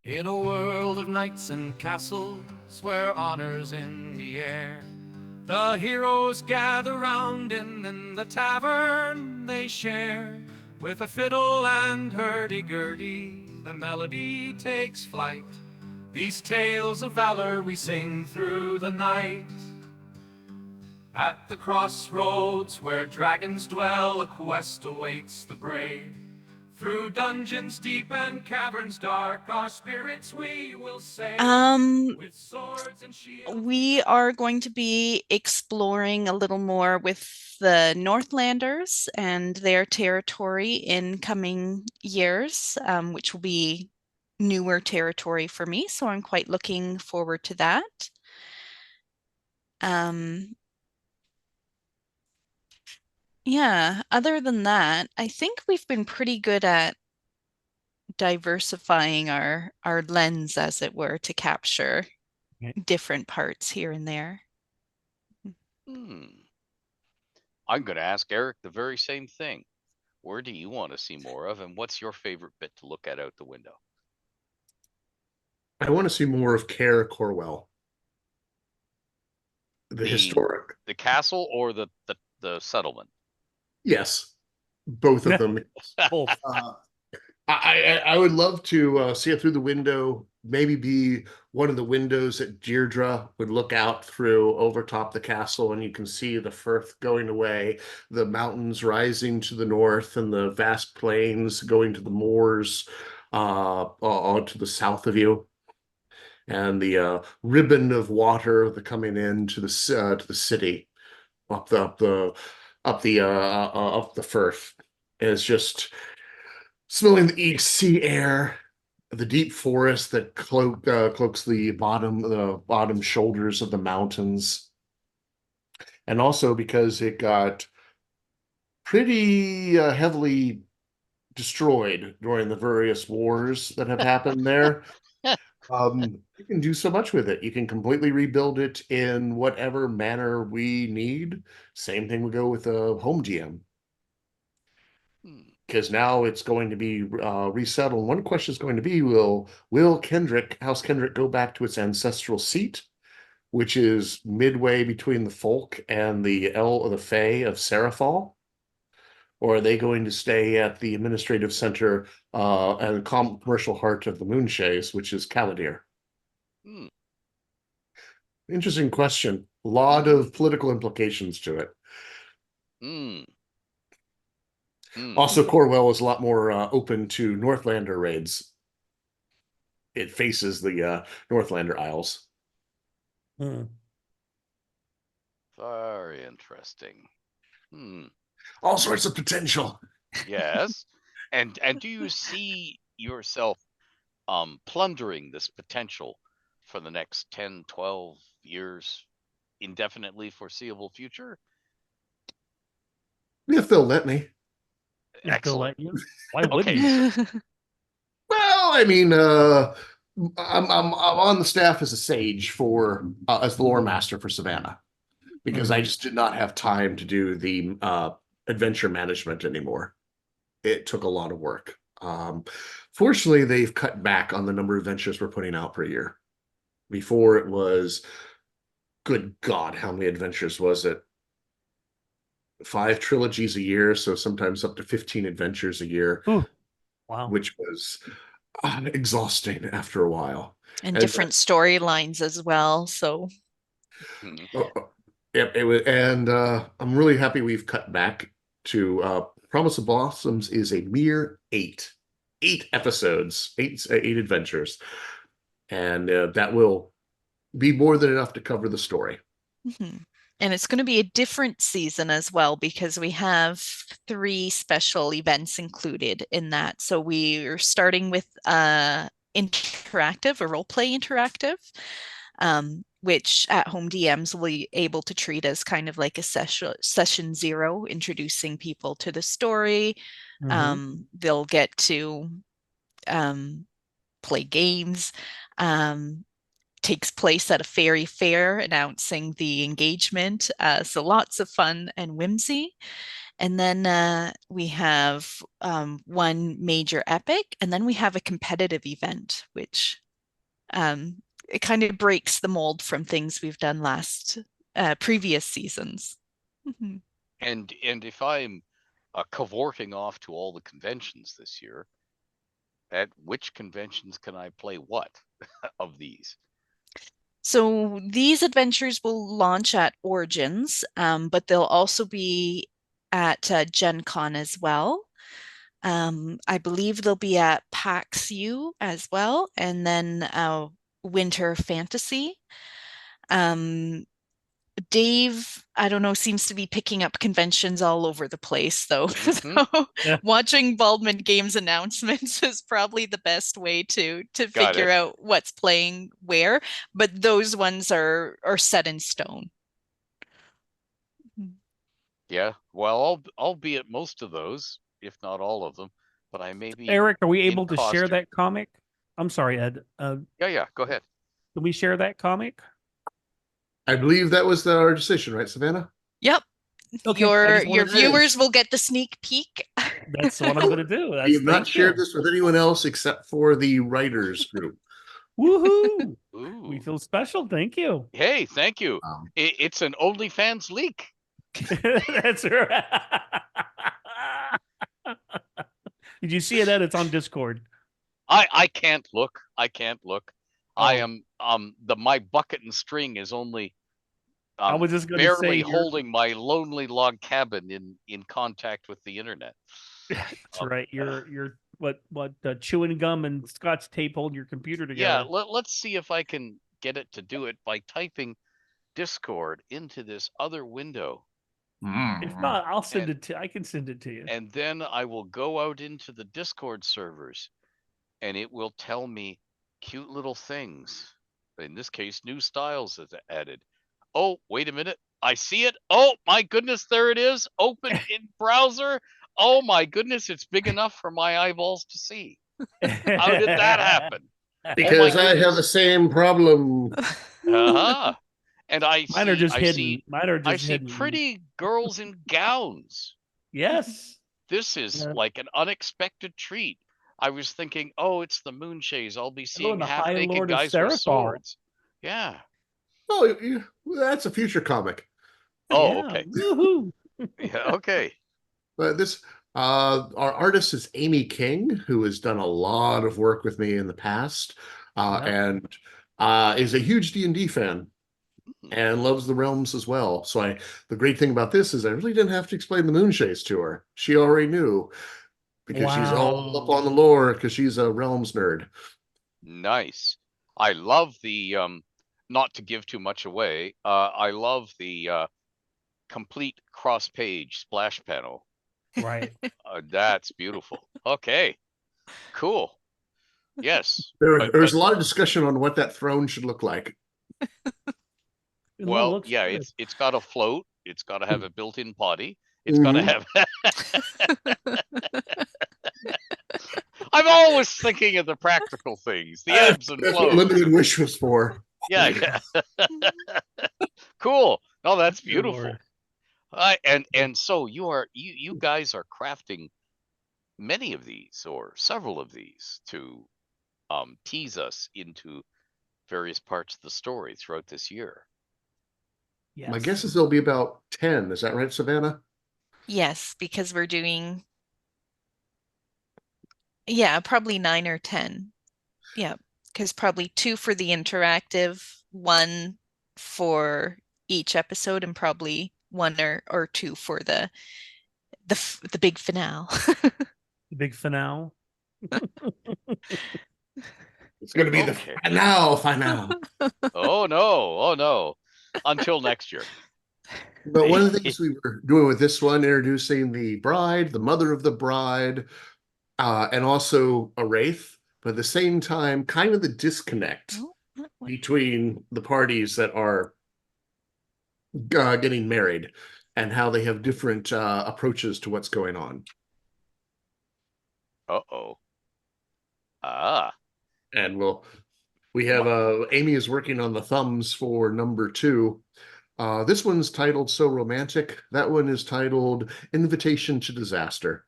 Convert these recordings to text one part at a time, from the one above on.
In a world of knights and castles where honor's in the air, the heroes gather round in the tavern they share. With a fiddle and hurdy-gurdy, the melody takes flight. These tales of valor we sing through the night. At the crossroads where dragons dwell, a quest awaits the brave. Through dungeons deep and caverns dark, our spirits we will sail. Um, With swords and shields we we are going to be exploring a little more with the Northlanders and their territory in coming years, which will be newer territory for me. So I'm quite looking forward to that. Um, yeah, other than that, I think we've been pretty good at diversifying our lens, as it were, to capture different parts here and there. Hmm. I'm going to ask Eric the very same thing. Where do you want to see more of, and what's your favorite bit to look at out the window? I want to see more of Care Corwell, the The historic. the castle or the settlement? Yes, both of them. Both. Uh, I would love to see it through the window. Maybe be one of the windows that Deirdre would look out through over top the castle, and you can see the Firth going away, the mountains rising to the north, and the vast plains going to the moors to the south of you, and the ribbon of water the coming in to the city up the Firth is just smelling the East sea air, the deep forest that cloaks the bottom shoulders of the mountains, and also because it got pretty heavily destroyed during the various wars that have happened there. You can do so much with it. You can completely rebuild it in whatever manner we need. Same thing would go with a home GM. Hmm. Because now it's going to be resettled. One question is going to be: Will House Kendrick, go back to its ancestral seat, which is midway between the Folk and the Fae of Serafal, or are they going to stay at the administrative center and commercial heart of the Moonshaes, which is Caladir? Hmm. Interesting question. A lot of political implications to it. Hmm. Hmm. Also, Corwell is a lot more open to Northlander raids. It faces the Northlander Isles. Hmm. Very interesting. Hmm. All sorts of potential. Yes. And do you see yourself plundering this potential for the next 10, 12 years, indefinitely foreseeable future? If they'll let me. If they'll Excellent. let you. Why wouldn't Okay, you? so Well, I mean, I'm on the staff as a sage for as the lore master for Savannah because I Mhm. just did not have time to do the adventure management anymore. It took a lot of work. Fortunately, they've cut back on the number of adventures we're putting out per year. Before it was, good God, how many adventures was it? 5 trilogies a year, so sometimes up to 15 adventures a year, Ooh, wow. which was exhausting after a while. And And different storylines as well. So, hmm. it was, and I'm really happy we've cut back to Promise of Blossoms is a mere eight episodes, eight adventures, and that will be more than enough to cover the story. mhm. And it's going to be a different season as well because we have three special events included in that. So we're starting with interactive, a role play interactive, which at home DMs will be able to treat as kind of like a session zero, introducing people to the story. Mhm. They'll get to um, play games. Takes place at a fairy fair announcing the engagement. So lots of fun and whimsy. And then we have one major epic, and then we have a competitive event, which it kind of breaks the mold from things we've done previous seasons. Mhm. And if I'm cavorting off to all the conventions this year, at which conventions can I play what of these? So these adventures will launch at Origins, but they'll also be at Gen Con as well. I believe they'll be at PAX U as well, and then Winter Fantasy. Um, Dave, I don't know, seems to be picking up conventions all over the place, though. Mhm. So Yeah. watching Baldwin Games announcements is probably the best way to Got figure it. out what's playing where. But those ones are set in stone. Yeah. Well, I'll be at most of those, if not all of them, but I may be Eric, are we in able to share costume. that comic? I'm sorry, Ed. Yeah, go ahead. Can we share that comic? I believe that was our decision, right, Savannah? Yep. Okay, Your I just wanted to- viewers will get the sneak peek. That's what I'm going to do. We have not Thank shared you. this with anyone else except for the writers group. Woohoo! We Ooh. feel special. Thank you. Hey, thank you. Um, It's an OnlyFans leak. That's right. Did you see it, Ed? It's on Discord. I can't look. I can't look. I Oh. am my bucket and string is only I was just going to say barely you're- holding my lonely log cabin in contact with the internet. That's right. You're what chewing gum and Scotch tape hold your computer Yeah, together. let's see if I can get it to do it by typing Discord into this other window. If not, I'll send And- it to. I can send it to you. And then I will go out into the Discord servers and it will tell me cute little things. In this case, new styles is added. Oh, wait a minute. I see it. Oh my goodness, there it is. Open in browser. Oh my goodness, it's big enough for my eyeballs to see. How did that happen? because I have goodness. the same problem. Uh-huh. And Mine are just I hidden. see Mine are just I see hidden. pretty girls in gowns. Yes. This is Yeah. like an unexpected treat. I was thinking, oh, it's the Moonshaes. I'll be seeing the High half-naked Lord of guys with Seraphar. swords. Yeah. Oh, that's a future comic. Oh, Yeah. okay. Woohoo. Yeah, okay. But our artist is Amy King, who has done a lot of work with me in the past, Yeah. and is a huge D&D fan and loves the realms as well. So the great thing about this is I really didn't have to explain the Moonshaes to her. She already knew because she's all up on the lore because she's a realms nerd. Nice. I love the not to give too much away. I love the complete cross-page splash panel. Right. That's beautiful. Okay. Cool. Yes. There's a lot of discussion on what that throne should look like. Well, yeah, it's got to float. It's got to have a built-in potty. It's Mhm. got to have. I'm always thinking of the practical things, the ebbs and That's what flows. Limited Wish was for. Yeah, yeah. Cool. Oh, that's beautiful. And so you guys are crafting many of these or several of these to tease us into various parts of the story throughout this year. Yes. My guess is there'll be about 10. Is that right, Savannah? Yes, because we're doing, yeah, probably 9 or 10. Yeah, because probably 2 for the interactive, 1 for each episode, and probably 1 or 2 for the big finale. The big finale. It's going to be Okay. the final. Oh no. Until next year. But one of the things we were doing with this one, introducing the bride, the mother of the bride, and also a wraith, but at the same time, kind of the disconnect between the parties that are getting married and how they have different approaches to what's going on. Uh-oh. Ah. And we have Amy is working on the thumbs for number 2. This one's titled So Romantic. That one is titled Invitation to Disaster.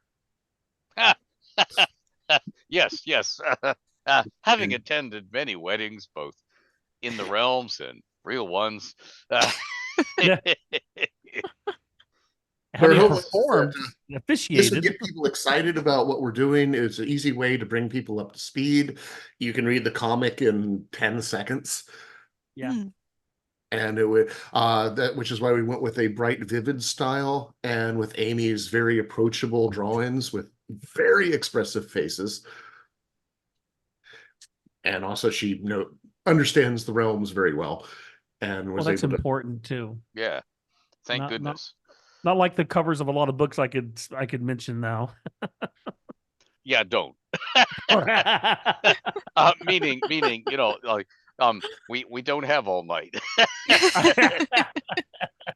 Yes, yes. Having And attended many weddings, both in the realms and real ones. Yeah. our Having hope is performed, that this would officiated. get people excited about what we're doing. It's an easy way to bring people up to speed. You can read the comic in 10 seconds. Yeah. And it would which is why we went with a bright, vivid style, and with Amy's very approachable drawings with very expressive faces. And also she understands the realms very well and Well, was that's able to. important too. Yeah. Thank Not goodness. not like the covers of a lot of books I could mention now. Yeah, don't. Meaning, like, we don't have all night.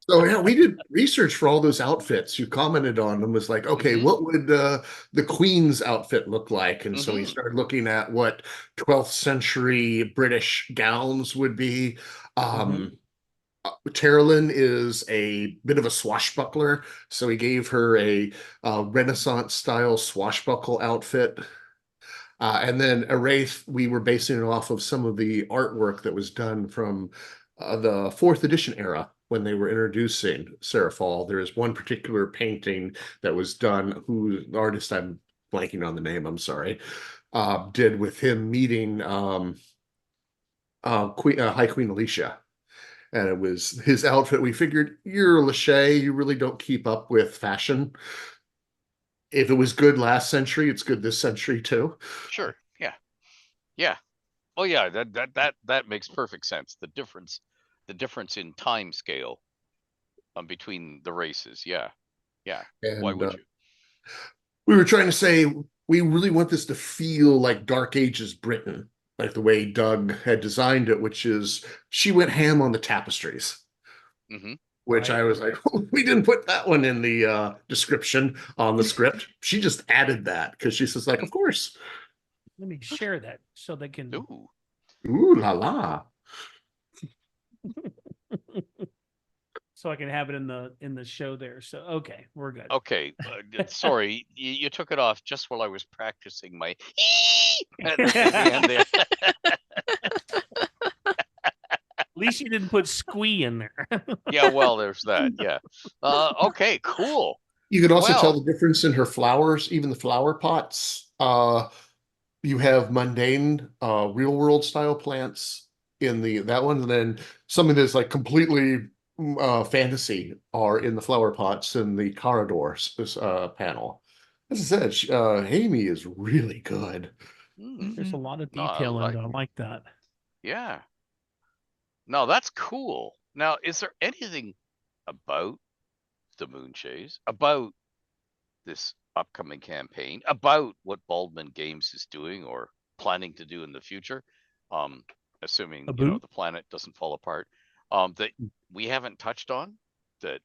So yeah, we did research for all those outfits. You commented on them. Was like, okay, Mhm. what would the Queen's outfit look like? And so we Mhm. started looking at what 12th century British gowns would be. Um, Terilyn is a bit of a swashbuckler, so he gave her a Renaissance style swashbuckle outfit. And then Wraith, we were basing it off of some of the artwork that was done from the fourth edition era when they were introducing Serafall. There is one particular painting that was done, who the artist, I'm blanking on the name, I'm sorry, did with him meeting High Queen Alicia. And it was his outfit. We figured, you're Lachey, you really don't keep up with fashion. If it was good last century, it's good this century too. Sure. Yeah. Yeah. Oh yeah, that makes perfect sense. The difference in time scale between the races. Yeah. Yeah. Why And would you? we were trying to say we really want this to feel like Dark Ages Britain, like the way Doug had designed it, which is she went ham on the tapestries. Mm-hmm. Which Right. I was like, we didn't put that one in the description on the script. She just added that because she's just like, of course. Let me share that so they can. Ooh. Ooh la la. So I can have it in the show there. So okay, we're good. Okay. Sorry, you took it off just while I was practicing my at the end there. At least you didn't put squee in there. Yeah. Well, there's that. Yeah. Okay. Cool. You could also tell Well. the difference in her flowers, even the flower pots. You have mundane, real world style plants in that one, and then something that's like completely fantasy are in the flower pots in the corridors panel. As I said, Amy is really good. There's a lot of No, detail in it. I like that. Yeah. No, that's cool. Now, is there anything about the Moonshaes, about this upcoming campaign, about what Baldwin Games is doing or planning to do in the future, assuming Abu? the planet doesn't fall apart, that we haven't touched on, that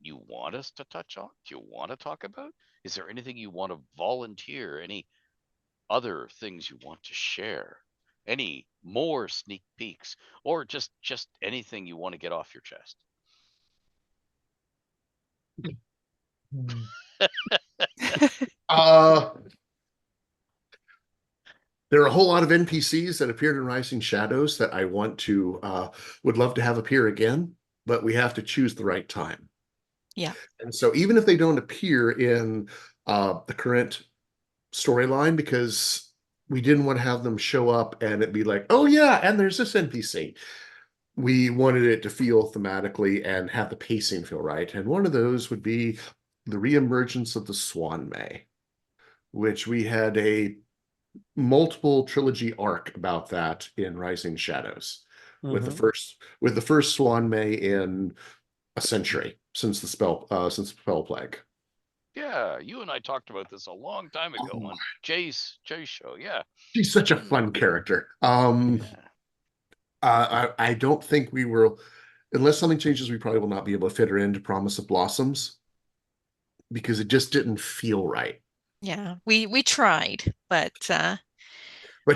you want us to touch on? Do you want to talk about? Is there anything you want to volunteer? Any other things you want to share? Any more sneak peeks, or just anything you want to get off your chest? Uh, there are a whole lot of NPCs that appeared in Rising Shadows that I would love to have appear again, but we have to choose the right time. Yeah. And so even if they don't appear in the current storyline, because we didn't want to have them show up and it be like, oh yeah, and there's this NPC. We wanted it to feel thematically and have the pacing feel right. And one of those would be the reemergence of the Swan May, which we had a multiple trilogy arc about that in Rising Shadows, with the first Swan May in a century since the spell plague. Yeah, you and I talked about this a long time ago on Jay's show. Yeah, She's such a fun character. yeah. I don't think we will, unless something changes, we probably will not be able to fit her into Promise of Blossoms because it just didn't feel right. Yeah. We tried, but But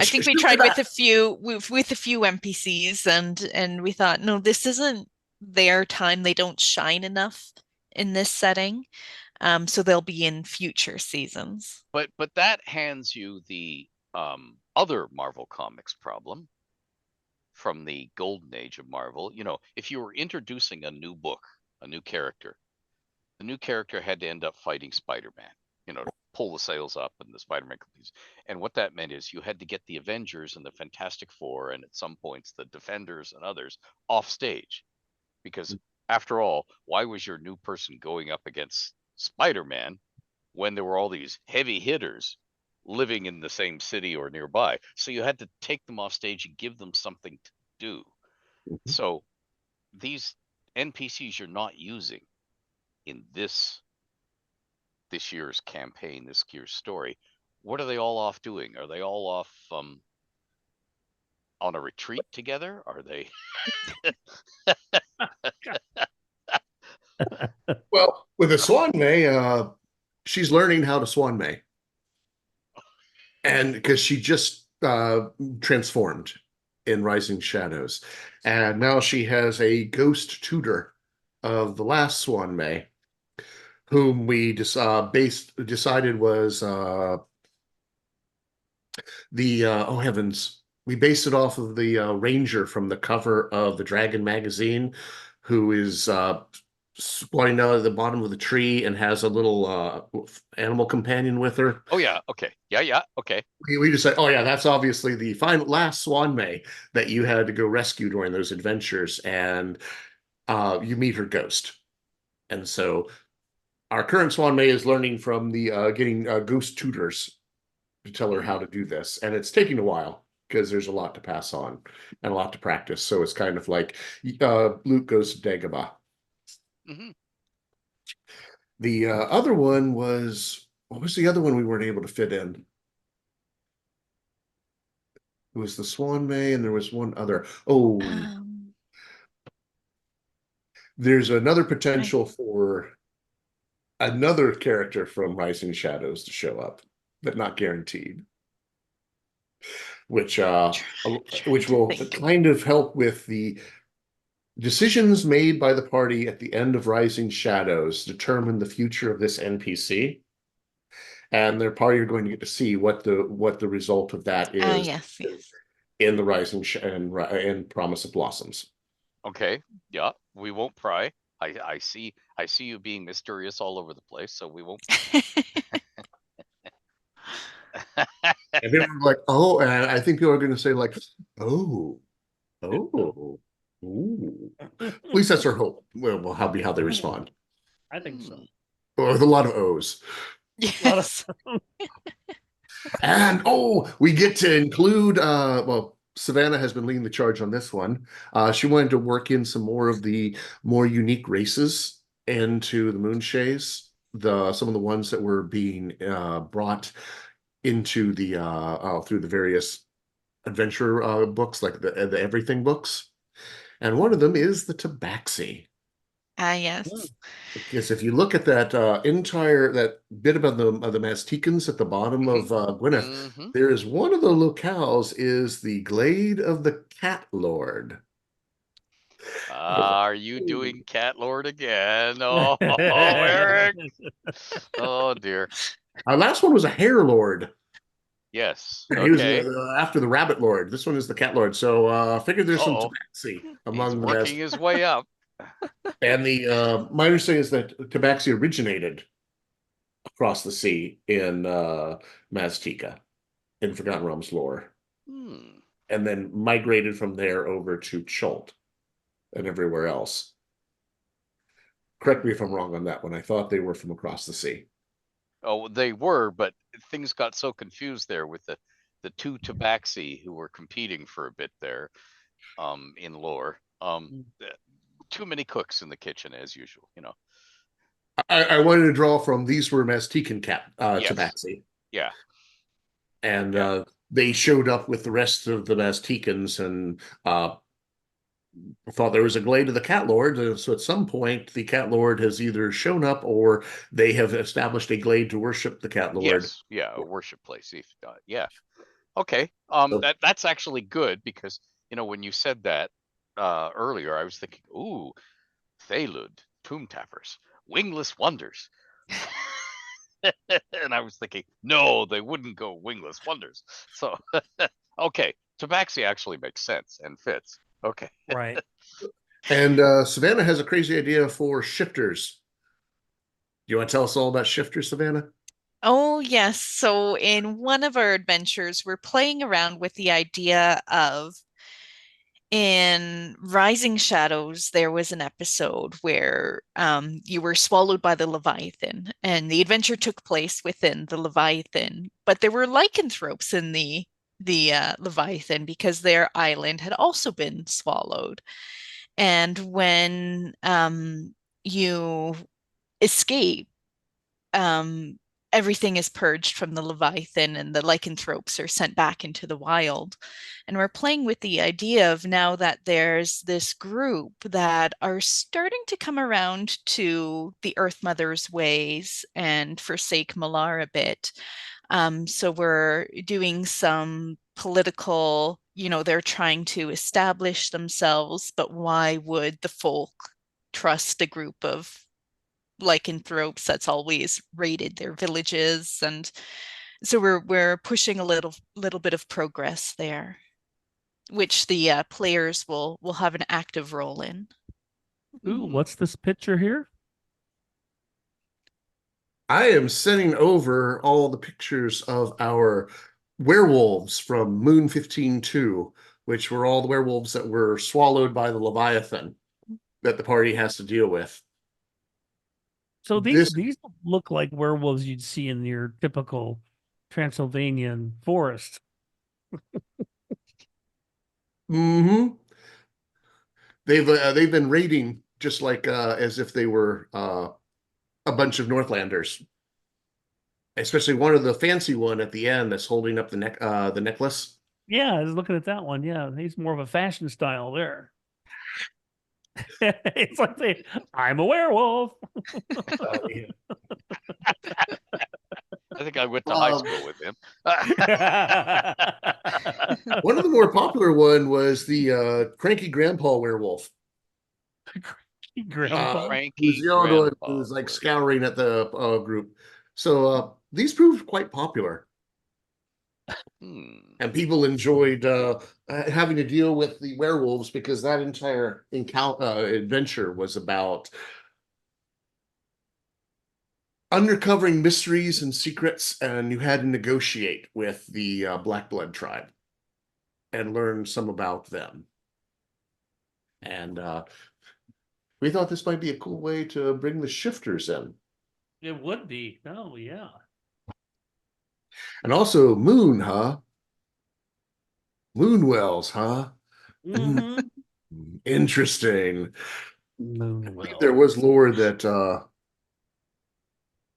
I think we she'll be tried with back. a few NPCs and we thought, no, this isn't their time. They don't shine enough in this setting. So they'll be in future seasons. But that hands you the other Marvel Comics problem from the golden age of Marvel. You know, if you were introducing a new book, a new character, the new character had to end up fighting Spider-Man, you know, to pull the sails up and the Spider-Man companies. And what that meant is you had to get the Avengers and the Fantastic Four and at some points the Defenders and others off stage. Because after all, why was your new person going up against Spider-Man when there were all these heavy hitters living in the same city or nearby? So you had to take them off stage and give them something to do. So these NPCs you're not using in this year's campaign, this year's story, what are they all off doing? Are they all off on a retreat together? Are they? Well, with a Swan May, she's learning how to Swan May, and because she just transformed in Rising Shadows, and now she has a ghost tutor of the last Swan May, whom we decided was the oh heavens, we based it off of the Ranger from the cover of the Dragon magazine, who is squatting down at the bottom of the tree and has a little animal companion with her. Oh yeah, okay, yeah, okay. We just said, oh yeah, that's obviously the final last Swan May that you had to go rescue during those adventures, and you meet her ghost. And so our current Swan May is learning from the getting ghost tutors to tell her how to do this, and it's taking a while because there's a lot to pass on and a lot to practice. So it's kind of like Luke goes to Dagobah. The other one was, what was the other one we weren't able to fit in? It was the Swan May, and there was one other. Oh, there's another potential for another character from Rising Shadows to show up, but not guaranteed. Which will kind of help with the decisions made by the party at the end of Rising Shadows determine the future of this NPC. And their party are going to get to see what the result of that is yes. in the Rising and Promise of Blossoms. Okay, yeah, we won't pry. I see you being mysterious all over the place, so we won't. And people are like, oh, and I think people are going to say like, oh, ooh. At least that's our hope. Well, how they respond. I think so. Well, with a lot of O's. Yes. And we get to include well, Savannah has been leading the charge on this one. She wanted to work in some more of the more unique races into the Moonshaes, some of the ones that were being brought into the through the various adventure books, like the Everything books. And one of them is the Tabaxi. Yes. Because if you look at that entire that bit about the Mazticans at the bottom of Gwyneth, there is one of the locales is the Glade of the Cat Lord. Are you doing Cat Lord again? Oh, Eric. Oh dear. Our last one was a Hare Lord. Yes. He was Okay. after the Rabbit Lord. This one is the Cat Lord. So I figured there's some Tabaxi among He's working his way up. And the my understanding is that Tabaxi originated across the sea in Maztica, in Forgotten Realms lore, and then migrated from there over to Chult and everywhere else. Correct me if I'm wrong on that one. I thought they were from across the sea. Oh, they were, but things got so confused there with the two Tabaxi who were competing for a bit there, in lore. Too many cooks in the kitchen as usual, you know. I wanted to draw from these were Maztican Yes. Tabaxi. Yeah. And they showed up with the rest of the Mazticans and thought there was a glade of the Cat Lord. So at some point, the Cat Lord has either shown up or they have established a glade to worship the Cat Lord. Yes. Yeah, a worship place. Yeah. Okay. That's actually good because, you know, when you said that earlier, I was thinking, ooh, Thalud, tomb tappers, wingless wonders. And I was thinking, no, they wouldn't go wingless wonders. So, okay, tabaxi actually makes sense and fits. Okay. Right. And Savannah has a crazy idea for shifters. Do you want to tell us all about shifters, Savannah? Oh, yes. So in one of our adventures, we're playing around with the idea of in Rising Shadows, there was an episode where you were swallowed by the Leviathan, and the adventure took place within the Leviathan. But there were lycanthropes in the Leviathan because their island had also been swallowed. And when you escape, um, everything is purged from the Leviathan and the lycanthropes are sent back into the wild. And we're playing with the idea of now that there's this group that are starting to come around to the Earth Mother's ways and forsake Malar a bit. So we're doing some political, they're trying to establish themselves, but why would the folk trust a group of lycanthropes that's always raided their villages? And so we're pushing a little bit of progress there, which the players will have an active role in. Ooh, what's this picture here? I am sending over all the pictures of our werewolves from Moon 15-2, which were all the werewolves that were swallowed by the Leviathan that the party has to deal with. So these look like werewolves you'd see in your typical Transylvanian forest. Mm-hmm. They've been raiding just like as if they were a bunch of Northlanders. Especially one of the fancy one at the end that's holding up the necklace. Yeah, I was looking at that one. Yeah, he's more of a fashion style there. It's like I'm a werewolf. Yeah. I think I went to high school with him. One of the more popular one was the cranky grandpa werewolf. Grandpa. Cranky Who's the other one grandpa who was like werewolf. scouring at the group. So these proved quite popular. And people enjoyed having to deal with the werewolves because that entire adventure was about uncovering mysteries and secrets, and you had to negotiate with the Black Blood tribe and learn some about them. And we thought this might be a cool way to bring the shifters in. It would be. Oh, yeah. And also Moon, huh? Moonwells, huh? Mm-hmm. Interesting. Moonwell. There was lore that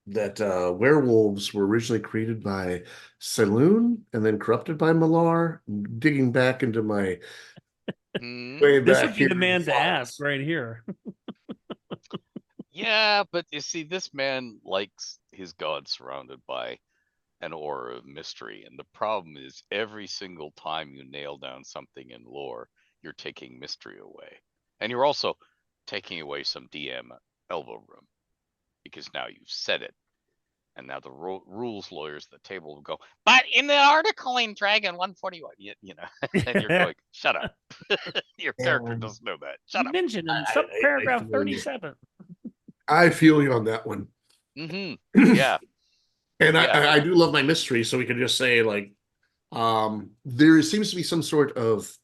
werewolves were originally created by Saloon and then corrupted by Malar. Digging back into my way This back would be here the in man to files. ask right here. Yeah, but you see, this man likes his god surrounded by an aura of mystery. And the problem is every single time you nail down something in lore, you're taking mystery away. And you're also taking away some DM elbow room because now you've said it. And now the rules lawyers at the table will go, but in the article in Dragon 141, you know, and you're going, shut up. Your character doesn't know that. Shut up. Mentioned in subparagraph 37. I feel you on that one. Yeah. And Yeah. I do love my mystery, so we can just say like there seems to be some sort of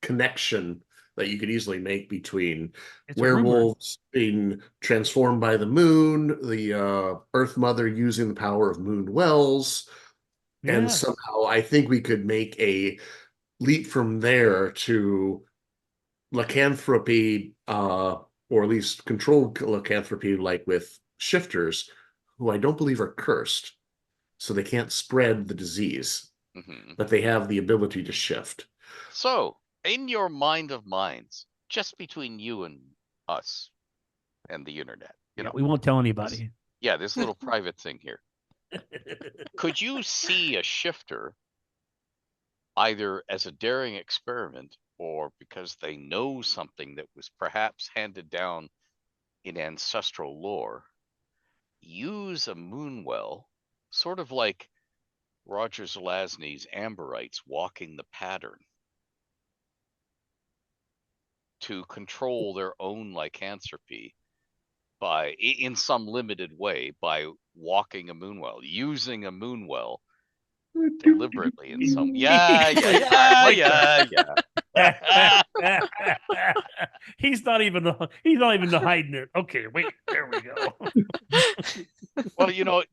connection that you could easily make between werewolves being transformed by the moon, the Earth Mother using the power of moon wells, and somehow I think we could make a leap from there to lycanthropy, or at least controlled lycanthropy, like with shifters, who I don't believe are cursed, so they can't spread the disease, but they have the ability to shift. So, in your mind of minds, just between you and us and the internet, you know, we won't tell anybody. This little private thing here. Could you see a shifter either as a daring experiment or because they know something that was perhaps handed down in ancestral lore, use a moon well, sort of like Roger Zelazny's Amberites walking the pattern, to control their own lycanthropy by, in some limited way, by walking a moonwell, using a moonwell deliberately in some. Yeah, Like yeah. he's not even hiding it. Okay, wait, there we go. Well,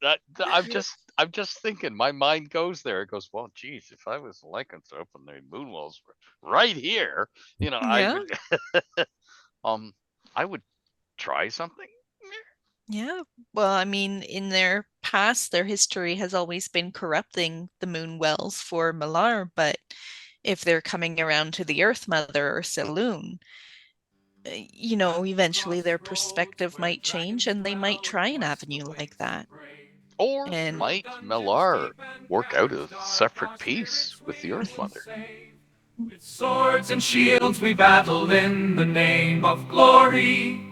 I'm just thinking. My mind goes there. It goes, well, geez, if I was a lycanthrope and the moonwells were right here, Yeah. I would try something. Yeah. Well, I mean, in their past, their history has always been corrupting the moon wells for Malar, but if they're coming around to the Earth Mother or Saloon, eventually their perspective might change and they might try an avenue like that. Or And might Melar work out a separate peace with the Earth Mother? With swords and shields we battle in the name of glory.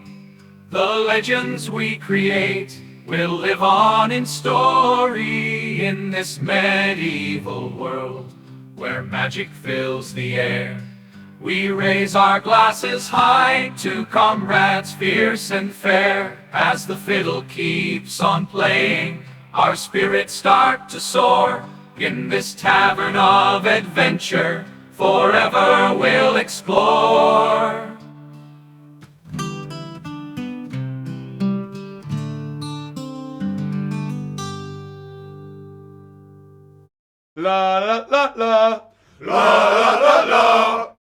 The legends we create will live on in story in this medieval world where magic fills the air. We raise our glasses high to comrades fierce and fair. As the fiddle keeps on playing, our spirits start to soar. In this tavern of adventure, forever we'll explore. La la la la la la la la.